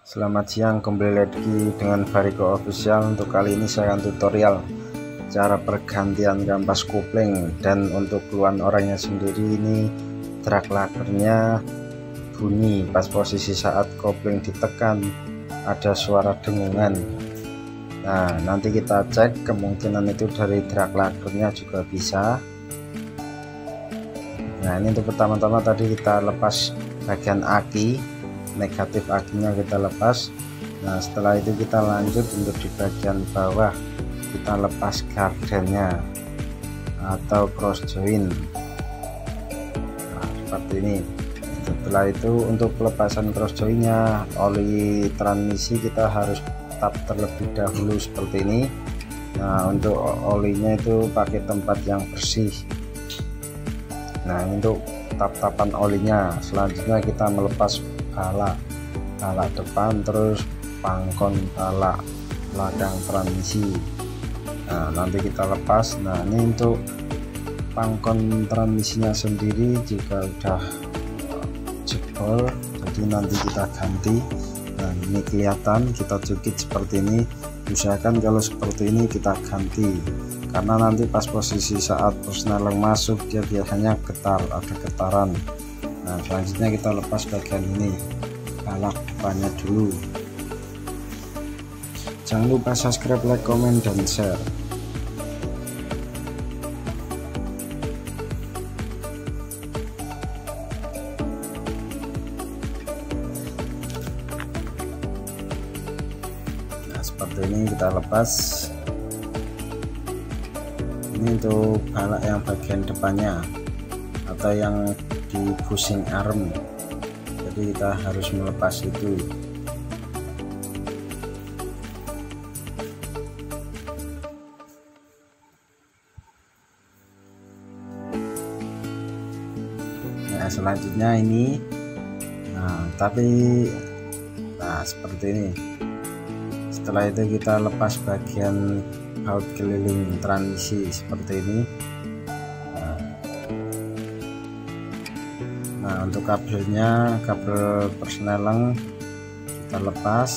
Selamat siang, kembali lagi dengan Variko Official. Untuk kali ini saya akan tutorial cara pergantian kampas kopling, dan untuk keluhan orangnya sendiri ini drag lakernya bunyi pas posisi saat kopling ditekan, ada suara dengungan. Nah, nanti kita cek, kemungkinan itu dari drag lakernya juga bisa. Nah, ini untuk pertama-tama tadi kita lepas bagian aki, negatif akinya kita lepas. Nah, setelah itu kita lanjut untuk di bagian bawah, kita lepas gardennya atau cross joint. Nah, seperti ini. Setelah itu untuk pelepasan cross jointnya, oli transmisi kita harus tap terlebih dahulu seperti ini. Nah, untuk olinya itu pakai tempat yang bersih. Nah, untuk tap-tapan olinya, selanjutnya kita melepas pala depan, terus pangkon pala belakang transmisi. Nah, nanti kita lepas. Nah, ini untuk pangkon transmisinya sendiri juga udah jebol, jadi nanti kita ganti. Nah, ini kelihatan, kita cukit seperti ini. Usahakan kalau seperti ini kita ganti, karena nanti pas posisi saat persneling masuk dia biasanya getar, ada getaran. Nah, selanjutnya kita lepas bagian ini, pala depannya dulu. Jangan lupa subscribe, like, komen, dan share. Nah, seperti ini kita lepas. Ini untuk balak yang bagian depannya atau yang di bushing arm, jadi kita harus melepas itu. Nah, selanjutnya ini, nah seperti ini. Setelah itu kita lepas bagian baut keliling transmisi seperti ini. Nah, untuk kabelnya, kabel persneling kita lepas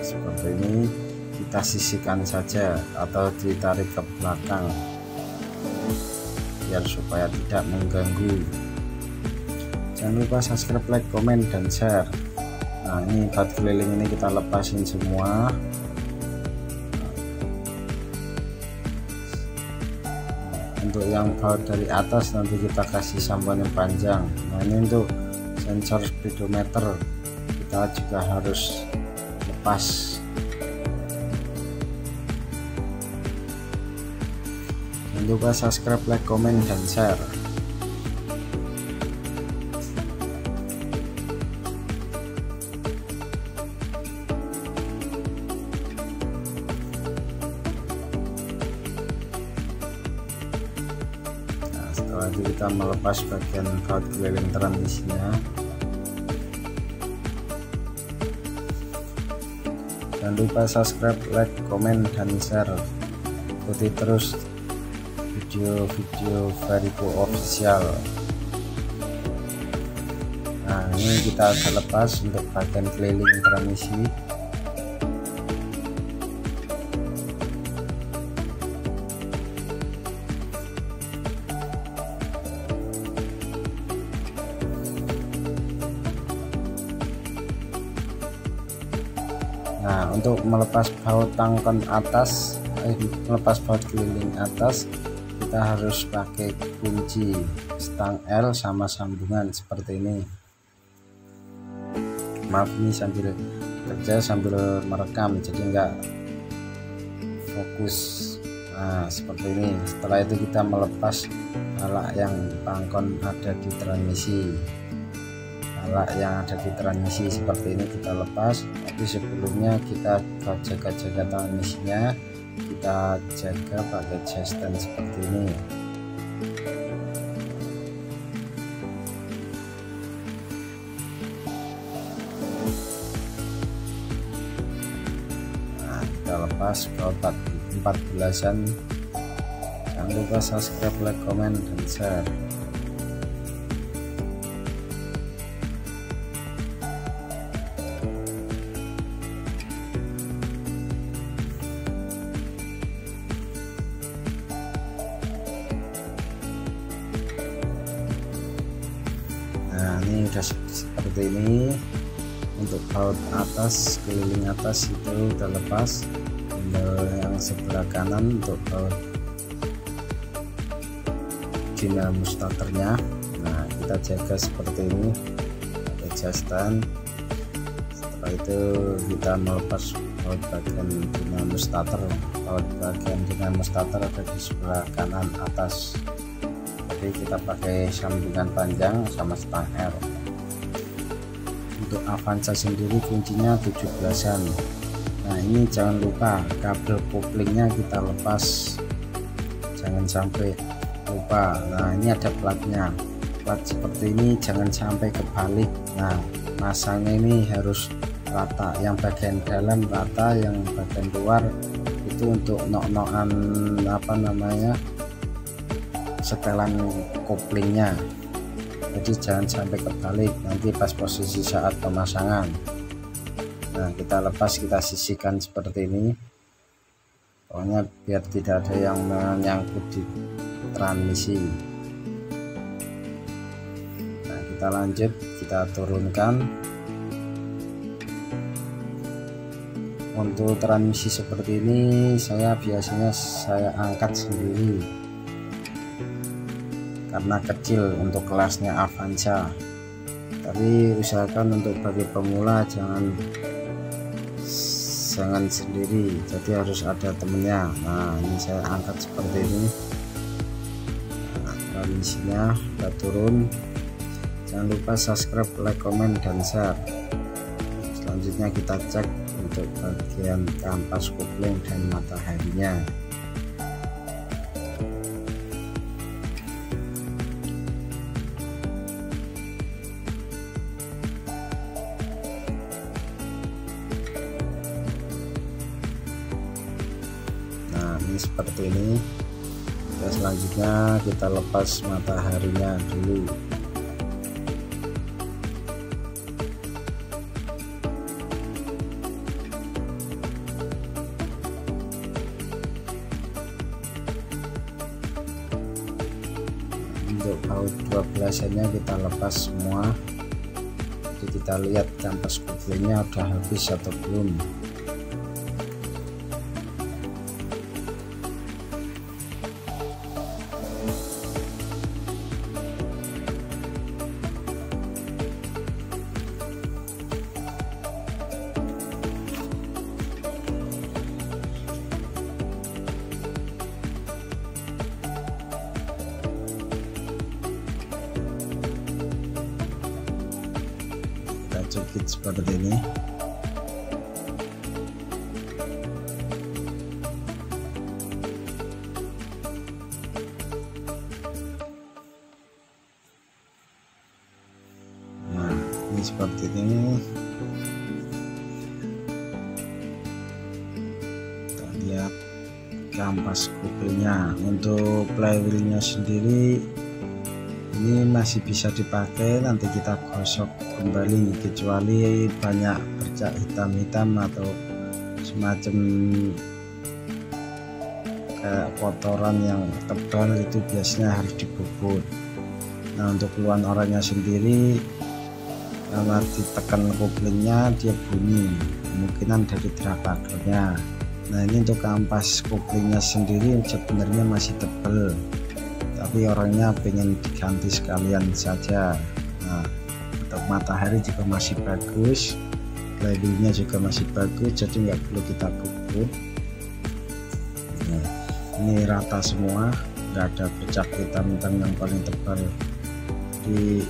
seperti ini. Kita sisihkan saja atau ditarik ke belakang biar supaya tidak mengganggu. Jangan lupa subscribe, like, komen, dan share. Nah, ini baut keliling ini kita lepasin semua. Untuk yang baut dari atas nanti kita kasih sampan yang panjang. Nah, ini untuk sensor speedometer kita juga harus lepas. Jangan lupa subscribe, like, komen, dan share. Setelah itu kita melepas bagian baut keliling transmisinya. Jangan lupa subscribe, like, komen, dan share. Ikuti terus video-video Variko Official. Nah, ini kita akan lepas untuk bagian keliling transmisi. Nah, untuk melepas baut tangkon atas, melepas baut keliling atas, kita harus pakai kunci stang L sama sambungan seperti ini. Maaf, ini sambil kerja sambil merekam, jadi enggak fokus. Nah, seperti ini. Setelah itu kita melepas balak yang pangkon ada di transmisi. Balak yang ada di transmisi seperti ini kita lepas, tapi sebelumnya kita jaga-jaga transmisinya, kita jaga pakai jasten seperti ini. Nah, kita lepas baut 14-an. Jangan lupa subscribe, like, komen, dan share. udah seperti ini. Untuk baut atas, keliling atas itu udah lepas. Yang sebelah kanan untuk baut dinamo starternya, nah kita jaga seperti ini, adjustan. Setelah itu kita melepas baut bagian dinamo starter. Baut bagian dinamo starter ada di sebelah kanan atas, jadi kita pakai sambungan panjang sama stang R. Untuk Avanza sendiri kuncinya 17-an. Nah ini jangan lupa kabel koplingnya kita lepas, jangan sampai lupa. Nah ini ada platnya, plat seperti ini jangan sampai kebalik. Nah masangnya ini harus rata, yang bagian dalam rata, yang bagian luar itu untuk nok-nokan apa namanya, setelan koplingnya. Jadi jangan sampai kebalik nanti pas posisi saat pemasangan. Nah kita lepas, kita sisihkan seperti ini, pokoknya biar tidak ada yang menyangkut di transmisi. Nah kita lanjut, kita turunkan. Untuk transmisi seperti ini saya biasanya angkat sendiri karena kecil untuk kelasnya Avanza, tapi usahakan untuk bagi pemula jangan sendiri, jadi harus ada temennya. Nah ini saya angkat seperti ini. Nah, transmisinya udah turun. Jangan lupa subscribe, like, komen, dan share. Selanjutnya kita cek untuk bagian kampas kopling dan mataharinya. Ini seperti ini. Dan selanjutnya kita lepas mataharinya dulu. Untuk baut 12-nya kita lepas semua. Jadi kita lihat kampas koplingnya udah habis atau belum. Cekit seperti ini. Nah ini seperti ini. Kita lihat kampas koplingnya. Untuk flywheelnya sendiri ini masih bisa dipakai, nanti kita gosok kembali, kecuali banyak bercak hitam-hitam atau semacam kayak kotoran yang tebal, itu biasanya harus dibobot. Nah untuk keluhan orangnya sendiri, karena ditekan koplingnya dia bunyi, kemungkinan dari drapagernya. Nah ini untuk kampas koplingnya sendiri sebenarnya masih tebal, tapi orangnya pengen diganti sekalian saja. Nah untuk matahari juga masih bagus, labelnya juga masih bagus, jadi nggak perlu kita bobot. Nah, ini rata semua, nggak ada bercak hitam-hitam yang paling tebal, jadi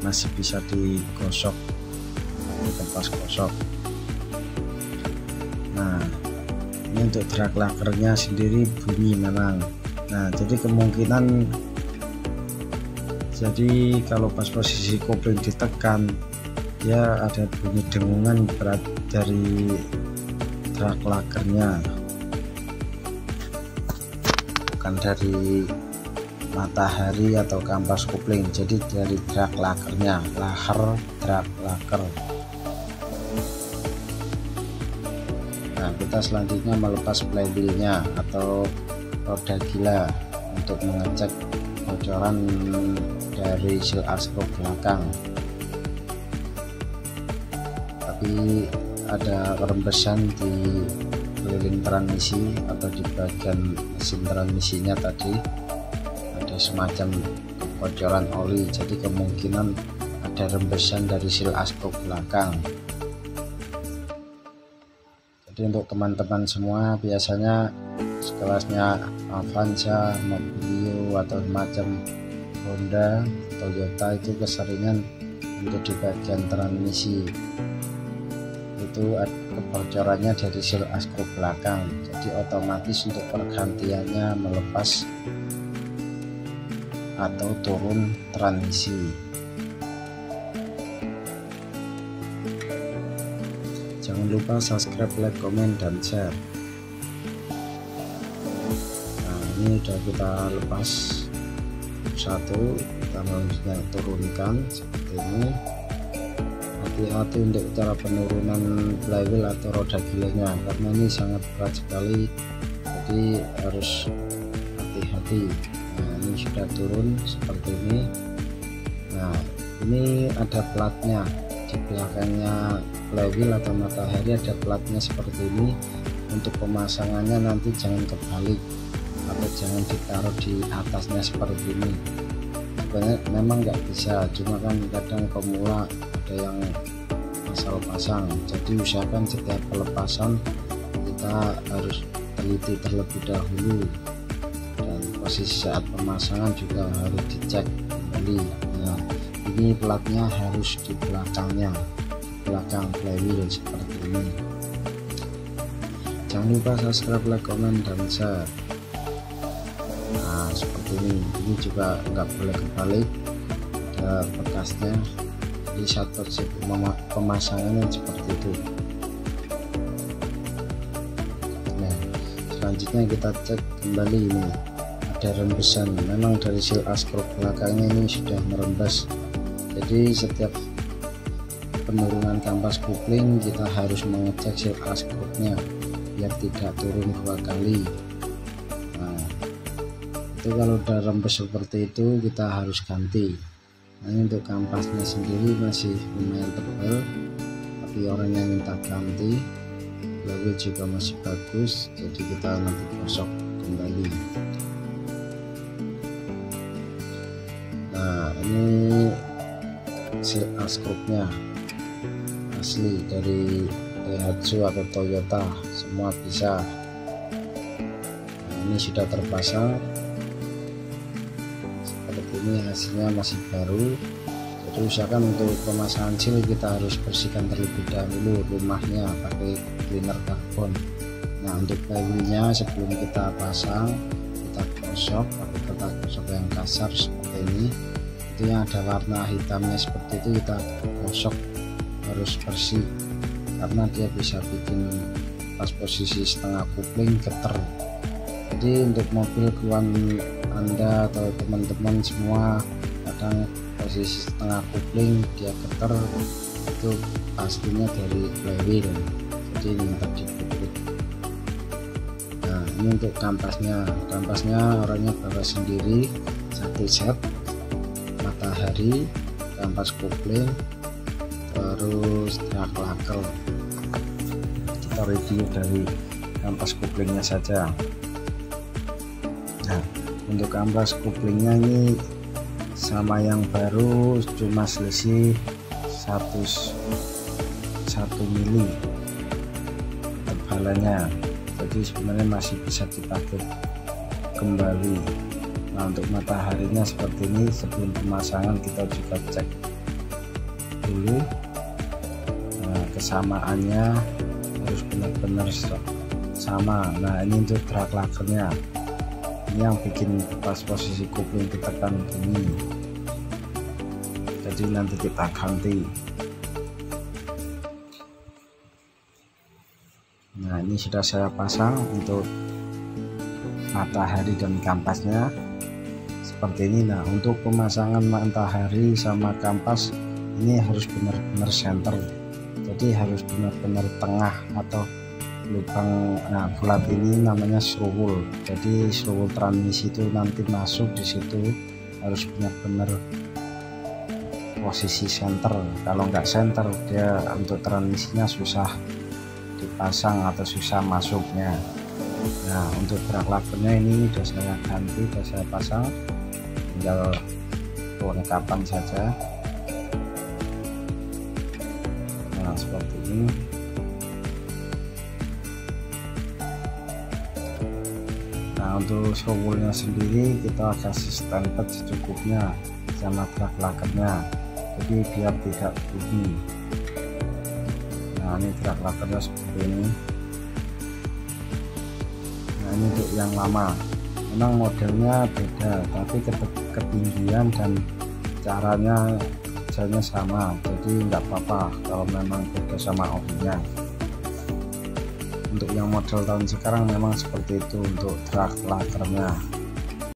masih bisa digosok, dikepas gosok. Nah ini untuk drag lakernya sendiri bunyi memang. Nah jadi kemungkinan, jadi kalau pas posisi kopling ditekan dia ada bunyi dengungan berat dari drag lakernya, bukan dari matahari atau kampas kopling, jadi dari drag lakernya, drag laker. Nah kita selanjutnya melepas flywheelnya atau roda gila untuk mengecek bocoran dari seal aspro belakang. tapi ada rembesan di keliling transmisi atau di bagian mesin transmisinya tadi ada semacam kebocoran oli, jadi kemungkinan ada rembesan dari seal askrop belakang. Jadi untuk teman-teman semua biasanya sekelasnya Avanza, Mobilio atau macam Honda, Toyota itu keseringan untuk di bagian transmisi itu kebocorannya dari seal askrop belakang, jadi otomatis untuk pergantiannya melepas atau turun transmisi. Jangan lupa subscribe, like, komen, dan share. Nah, ini udah kita lepas satu, kita langsung turunkan seperti ini. Hati-hati untuk cara penurunan flywheel atau roda gilirnya karena ini sangat berat sekali, jadi harus hati-hati. Nah, ini sudah turun seperti ini. Nah, ini ada platnya di belakangnya flywheel atau matahari, ada platnya seperti ini. Untuk pemasangannya nanti jangan kebalik atau jangan ditaruh di atasnya seperti ini. Sebenarnya memang nggak bisa, cuma kan kadang pemula ada yang asal pasang, jadi usahakan setiap pelepasan kita harus teliti terlebih dahulu, dan posisi saat pemasangan juga harus dicek kembali. Nah, ini platnya harus di belakangnya, belakang flywheel seperti ini. Jangan lupa subscribe, like, komen, dan share. Nah, seperti ini juga nggak boleh kebalik, ada bekasnya di saat pemasangannya seperti itu. Nah, selanjutnya kita cek kembali, ini ada rembesan, memang dari seal askrop belakangnya ini sudah merembes, jadi setiap penurunan kampas kopling kita harus mengecek seal askropnya biar tidak turun dua kali. Nah, itu kalau udah rembes seperti itu kita harus ganti. Nah, ini untuk kampasnya sendiri masih lumayan tebal, tapi orang yang minta ganti, flywheel juga masih bagus, jadi kita nanti gosok kembali. Nah, ini seal askropnya asli dari Daihatsu atau Toyota, semua bisa. Nah, ini sudah terpasang seperti ini, hasilnya masih baru. Jadi usahakan untuk pemasangan seal kita harus bersihkan terlebih dahulu rumahnya pakai cleaner karbon. Nah, untuk flywheelnya sebelum kita pasang kita gosok pakai kertas gosok yang kasar seperti ini. Itu yang ada warna hitamnya seperti itu kita gosok harus bersih, karena dia bisa bikin pas posisi setengah kopling geter. Jadi untuk mobil keluar Anda atau teman-teman semua kadang posisi setengah kopling dia geter, itu pastinya dari flywheel, jadi ini tadi putih. Nah, ini untuk kampasnya orangnya bawa sendiri satu set, matahari, kampas kopling, terus drag laker. Kita review dari kampas koplingnya saja. Nah, untuk kampas koplingnya ini sama yang baru cuma selisih 1 mili tebalannya, jadi sebenarnya masih bisa dipakai kembali. Nah, untuk mataharinya seperti ini, sebelum pemasangan kita juga cek dulu. Nah, kesamaannya harus benar-benar sama. Nah, ini untuk drag lakernya, ini yang bikin pas posisi kopling ditekan gini, jadi nanti kita ganti. Nah, ini sudah saya pasang untuk matahari dan kampasnya seperti ini. Nah, untuk pemasangan matahari sama kampas ini harus benar-benar center, jadi harus benar-benar tengah atau lubang. Nah, bulat ini namanya scroll, jadi scroll transmisi itu nanti masuk di situ harus benar-benar posisi center. Kalau nggak center dia untuk transmisinya susah dipasang atau susah masuknya. Nah, untuk drag levernya ini sudah saya ganti, sudah saya pasang, tinggal kelengkapan saja. Nah, seperti ini. Nah, untuk shovelnya sendiri kita kasih stempel secukupnya sama drag levernya, jadi biar tidak bunyi. Nah, ini drag levernya seperti ini. Nah, ini untuk yang lama, memang modelnya beda tapi ketinggian dan caranya kerjanya sama, jadi nggak apa-apa kalau memang beda sama orinya. Untuk yang model tahun sekarang memang seperti itu untuk drag levernya.